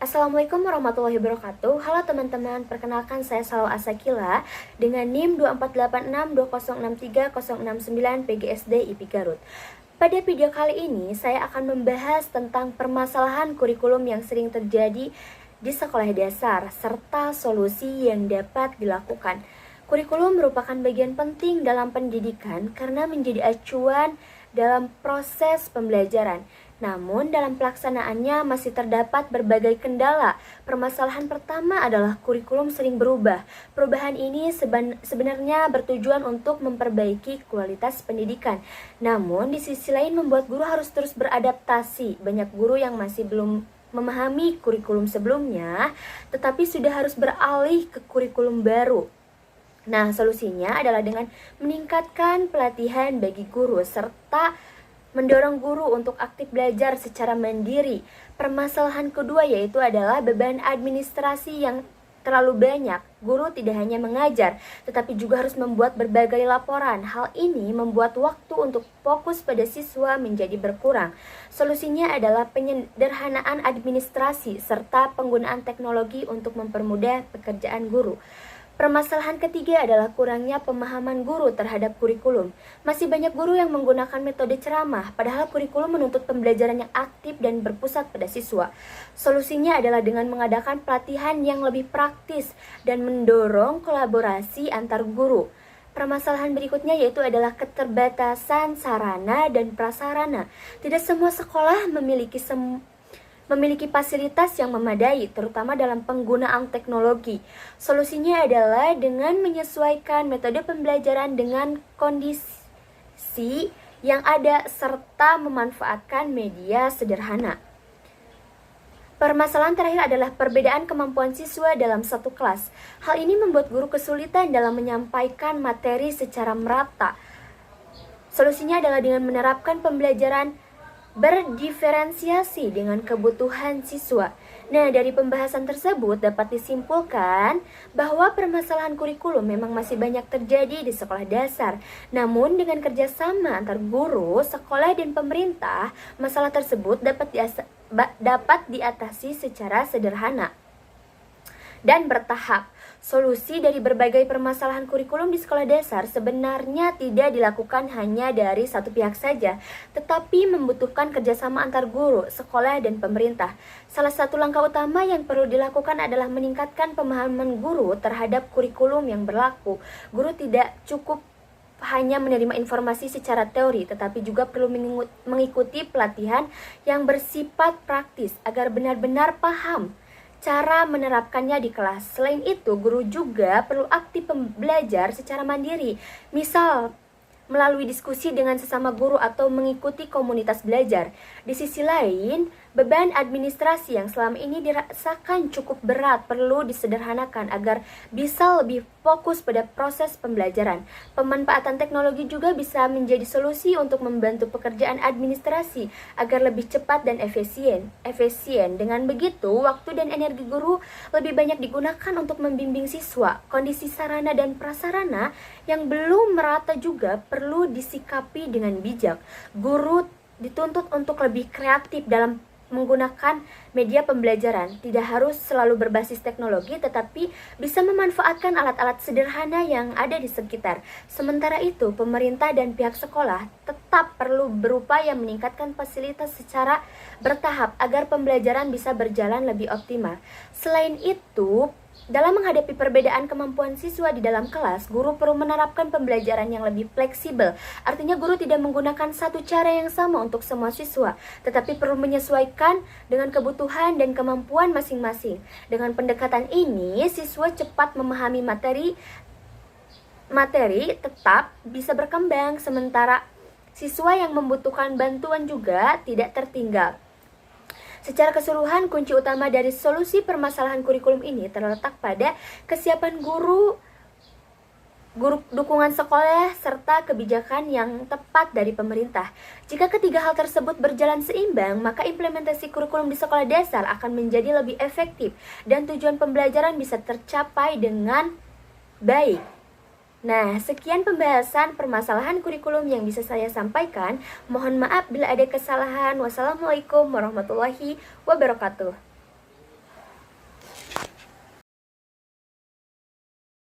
Assalamualaikum warahmatullahi wabarakatuh. Halo teman-teman, perkenalkan saya Salwa Asakila dengan NIM 248620630069 PGSD IP Garut. Pada video kali ini saya akan membahas tentang permasalahan kurikulum yang sering terjadi di sekolah dasar serta solusi yang dapat dilakukan. Kurikulum merupakan bagian penting dalam pendidikan karena menjadi acuan dalam proses pembelajaran. Namun dalam pelaksanaannya masih terdapat berbagai kendala. Permasalahan pertama adalah kurikulum sering berubah. Perubahan ini sebenarnya bertujuan untuk memperbaiki kualitas pendidikan. Namun di sisi lain membuat guru harus terus beradaptasi. Banyak guru yang masih belum memahami kurikulum sebelumnya, tetapi sudah harus beralih ke kurikulum baru. Nah, solusinya adalah dengan meningkatkan pelatihan bagi guru serta mendorong guru untuk aktif belajar secara mandiri. Permasalahan kedua yaitu adalah beban administrasi yang terlalu banyak. Guru tidak hanya mengajar, tetapi juga harus membuat berbagai laporan. Hal ini membuat waktu untuk fokus pada siswa menjadi berkurang. Solusinya adalah penyederhanaan administrasi serta penggunaan teknologi untuk mempermudah pekerjaan guru. Permasalahan ketiga adalah kurangnya pemahaman guru terhadap kurikulum. Masih banyak guru yang menggunakan metode ceramah, padahal kurikulum menuntut pembelajaran yang aktif dan berpusat pada siswa. Solusinya adalah dengan mengadakan pelatihan yang lebih praktis dan mendorong kolaborasi antar guru. Permasalahan berikutnya yaitu adalah keterbatasan sarana dan prasarana. Tidak semua sekolah memiliki fasilitas yang memadai, terutama dalam penggunaan teknologi. Solusinya adalah dengan menyesuaikan metode pembelajaran dengan kondisi yang ada serta memanfaatkan media sederhana. Permasalahan terakhir adalah perbedaan kemampuan siswa dalam satu kelas. Hal ini membuat guru kesulitan dalam menyampaikan materi secara merata. Solusinya adalah dengan menerapkan pembelajaran berdiferensiasi dengan kebutuhan siswa. Nah, dari pembahasan tersebut dapat disimpulkan bahwa permasalahan kurikulum memang masih banyak terjadi di sekolah dasar. Namun dengan kerjasama antar guru, sekolah, dan pemerintah, masalah tersebut dapat diatasi secara sederhana dan bertahap. Solusi dari berbagai permasalahan kurikulum di sekolah dasar sebenarnya tidak dilakukan hanya dari satu pihak saja, tetapi membutuhkan kerjasama antar guru, sekolah, dan pemerintah. Salah satu langkah utama yang perlu dilakukan adalah meningkatkan pemahaman guru terhadap kurikulum yang berlaku. Guru tidak cukup hanya menerima informasi secara teori, tetapi juga perlu mengikuti pelatihan yang bersifat praktis agar benar-benar paham cara menerapkannya di kelas. Selain itu, guru juga perlu aktif belajar secara mandiri. Misal, melalui diskusi dengan sesama guru atau mengikuti komunitas belajar. Di sisi lain, beban administrasi yang selama ini dirasakan cukup berat perlu disederhanakan agar bisa lebih fokus pada proses pembelajaran. Pemanfaatan teknologi juga bisa menjadi solusi untuk membantu pekerjaan administrasi agar lebih cepat dan efisien. Dengan begitu, waktu dan energi guru lebih banyak digunakan untuk membimbing siswa. Kondisi sarana dan prasarana yang belum merata juga perlu disikapi dengan bijak. Guru dituntut untuk lebih kreatif dalam menggunakan media pembelajaran. Tidak harus selalu berbasis teknologi, tetapi bisa memanfaatkan alat-alat sederhana yang ada di sekitar. Sementara itu, pemerintah dan pihak sekolah tetap perlu berupaya meningkatkan fasilitas secara bertahap agar pembelajaran bisa berjalan lebih optimal. Selain itu, dalam menghadapi perbedaan kemampuan siswa di dalam kelas, guru perlu menerapkan pembelajaran yang lebih fleksibel. Artinya guru tidak menggunakan satu cara yang sama untuk semua siswa, tetapi perlu menyesuaikan dengan kebutuhan dan kemampuan masing-masing. Dengan pendekatan ini, siswa cepat memahami materi tetap bisa berkembang, sementara siswa yang membutuhkan bantuan juga tidak tertinggal. Secara keseluruhan, kunci utama dari solusi permasalahan kurikulum ini terletak pada kesiapan guru, dukungan sekolah, serta kebijakan yang tepat dari pemerintah. Jika ketiga hal tersebut berjalan seimbang, maka implementasi kurikulum di sekolah dasar akan menjadi lebih efektif dan tujuan pembelajaran bisa tercapai dengan baik. Nah, sekian pembahasan permasalahan kurikulum yang bisa saya sampaikan. Mohon maaf bila ada kesalahan. Wassalamualaikum warahmatullahi wabarakatuh.